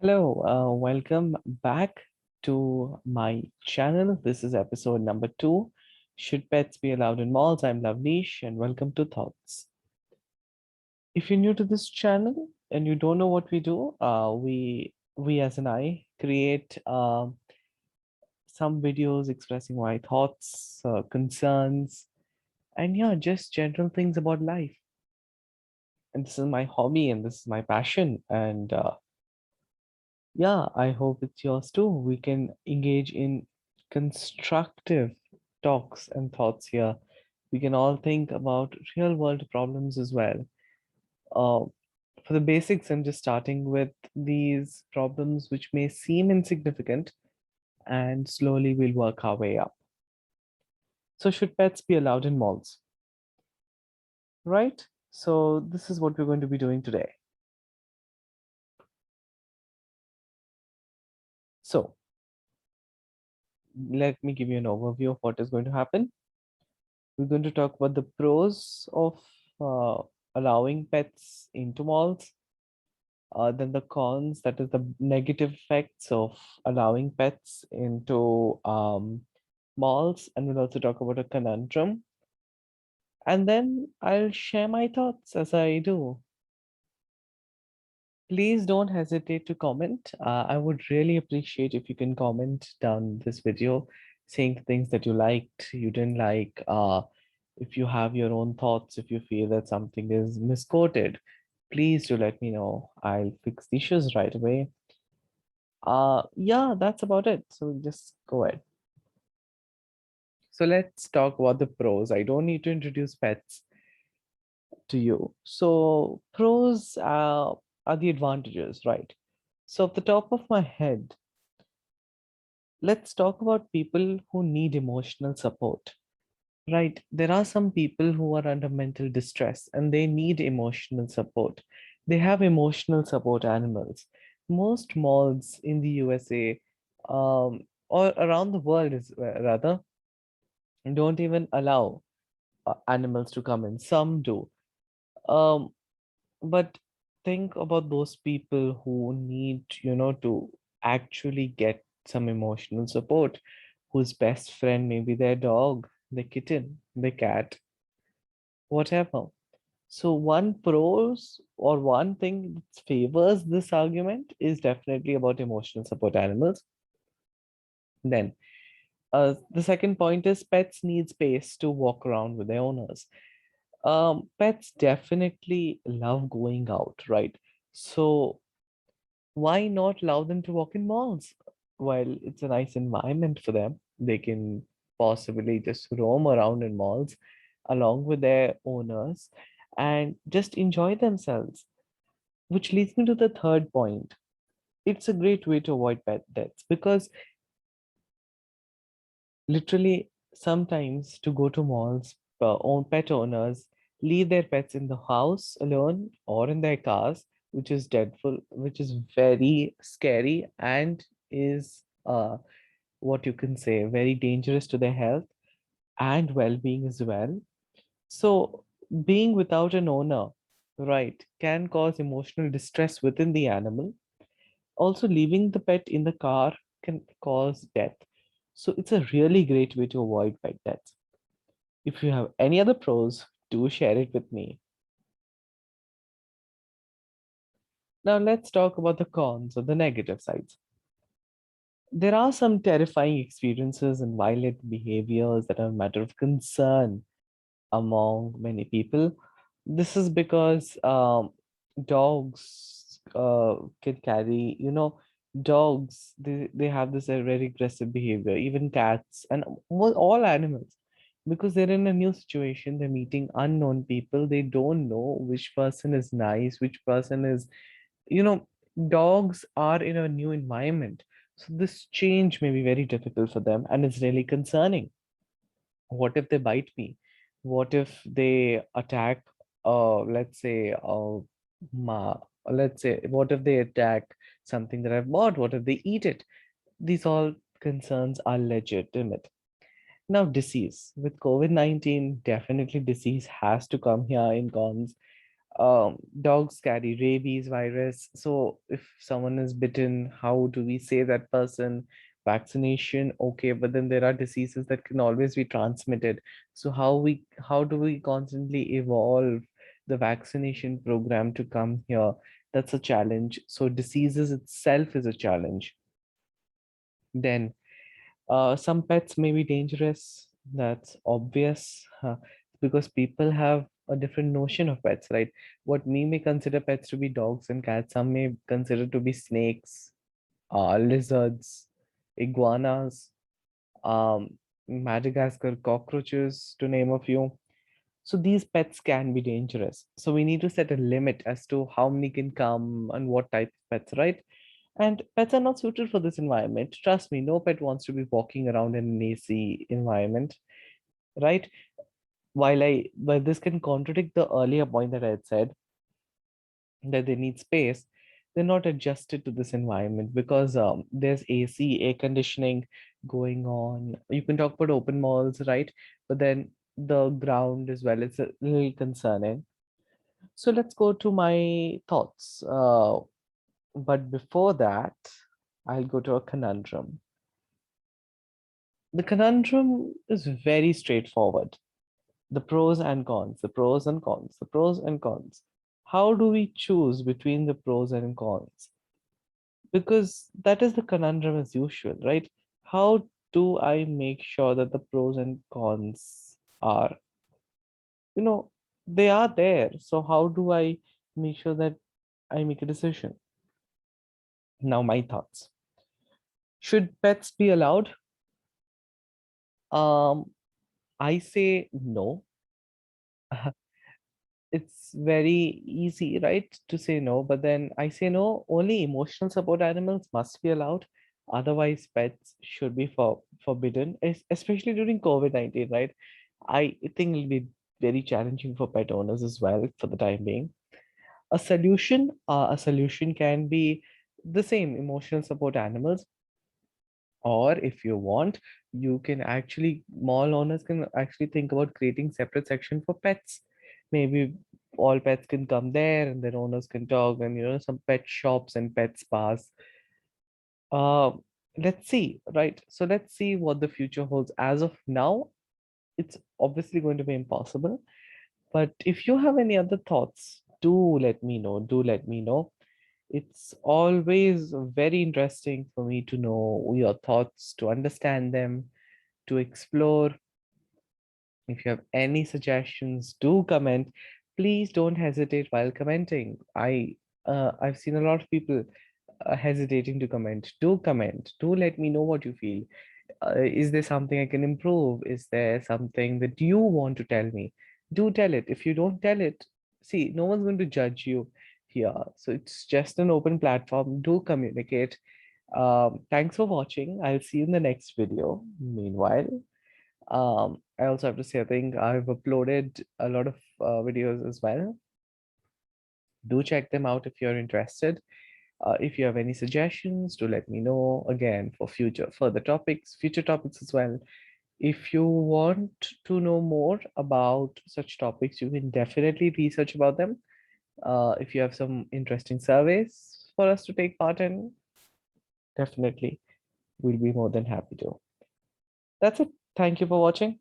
Hello, welcome back to my channel. This is episode number 2. Should pets be allowed in malls? I'm Lavnish and welcome to Thoughts. If you're new to this channel and you don't know what we do, we as an I create some videos expressing my thoughts, concerns, and yeah, just general things about life. And this is my hobby and this is my passion. And yeah, I hope it's yours too. We can engage in constructive talks and thoughts here. We can all think about real world problems as well. Uh, for the basics, I'm just starting with these problems which may seem insignificant, and slowly we'll work our way up. So, should pets be allowed in malls? Right? So, this is what we're going to be doing today. So, let me give you an overview of what is going to happen. We're going to talk about the pros of allowing pets into malls, then the cons, that is the negative effects of allowing pets into malls, and we'll also talk about a conundrum. And then I'll share my thoughts as I do. Please don't hesitate to comment. I would really appreciate if you can comment down this video, saying things that you liked, you didn't like, if you have your own thoughts, if you feel that something is misquoted, please do let me know. I'll fix the issues right away. Yeah, that's about it. So just go ahead. So let's talk about the pros. I don't need to introduce pets to you. So pros are the advantages, right? So off the top of my head, let's talk about people who need emotional support. Right. There are some people who are under mental distress and they need emotional support. They have emotional support animals. Most malls in the USA, or around the world, is rather, don't even allow animals to come in. Some do. Um, but think about those people who need, to actually get some emotional support, whose best friend may be their dog, the kitten, the cat, whatever. So one pros or one thing that favors this argument is definitely about emotional support animals. Then the second point is pets need space to walk around with their owners. Pets definitely love going out, right? So why not allow them to walk in malls? While it's a nice environment for them, they can possibly just roam around in malls along with their owners and just enjoy themselves. Which leads me to the third point. It's a great way to avoid pet deaths because literally sometimes to go to malls, pet owners leave their pets in the house alone or in their cars, which is dreadful, which is very scary and is what you can say very dangerous to their health and well-being as well. So being without an owner, right, can cause emotional distress within the animal. Also, leaving the pet in the car can cause death. So it's a really great way to avoid pet deaths. If you have any other pros, do share it with me. Now let's talk about the cons or the negative sides. There are some terrifying experiences and violent behaviors that are a matter of concern among many people. This is because dogs can carry, dogs, they have this very aggressive behavior, even cats and all animals. Because they're in a new situation, they're meeting unknown people, they don't know which person is nice, which person is, you know, dogs are in a new environment. So this change may be very difficult for them and it's really concerning. What if they bite me? What if they attack, let's say, ma, let's say, what if they attack something that I've bought? What if they eat it? These all concerns are legitimate. Now, disease with COVID-19, definitely disease has to come here in cons. Dogs carry rabies virus. So if someone is bitten, how do we say that person? Vaccination, okay, but then there are diseases that can always be transmitted. So how do we constantly evolve the vaccination program to come here? That's a challenge. So diseases itself is a challenge. Then some pets may be dangerous. That's obvious, because people have a different notion of pets, right? What we may consider pets to be dogs and cats, some may consider to be snakes, lizards, iguanas, Madagascar cockroaches, to name a few. So these pets can be dangerous. So we need to set a limit as to how many can come and what type of pets, right? And pets are not suited for this environment. Trust me, no pet wants to be walking around in an AC environment, right? While this can contradict the earlier point that I had said that they need space, they're not adjusted to this environment because there's AC, air conditioning going on. You can talk about open malls, right? But then the ground as well is a little concerning. So let's go to my thoughts. But before that, I'll go to a conundrum. The conundrum is very straightforward. The pros and cons, the pros and cons, the pros and cons. How do we choose between the pros and cons? Because that is the conundrum as usual, right? How do I make sure that the pros and cons are, you know, they are there? So, how do I make sure that I make a decision? Now, my thoughts. Should pets be allowed? Um, I say no. It's very easy, right, to say no, but then I say no, only emotional support animals must be allowed. Otherwise, pets should be forbidden, especially during COVID-19, right? I think it'll be very challenging for pet owners as well for the time being. A solution can be the same emotional support animals, or if you want, you can actually, mall owners can actually think about creating separate section for pets. Maybe all pets can come there and their owners can talk, and some pet shops and pet spas. Uh, let's see, right? So let's see what the future holds. As of now, it's obviously going to be impossible. But if you have any other thoughts, do let me know. Do let me know. It's always very interesting for me to know your thoughts, to understand them, to explore. If you have any suggestions, do comment. Please don't hesitate while commenting. I've seen a lot of people hesitating to comment. Do comment. Do let me know what you feel. Is there something I can improve? Is there something that you want to tell me? Do tell it. If you don't tell it, see, no one's going to judge you here. So it's just an open platform. Do communicate. Thanks for watching. I'll see you in the next video. Meanwhile, I also have to say, I think I've uploaded a lot of videos as well. Do check them out if you're interested. If you have any suggestions, do let me know again for future topics as well. If you want to know more about such topics, you can definitely research about them. If you have some interesting surveys for us to take part in, definitely we'll be more than happy to. That's it. Thank you for watching.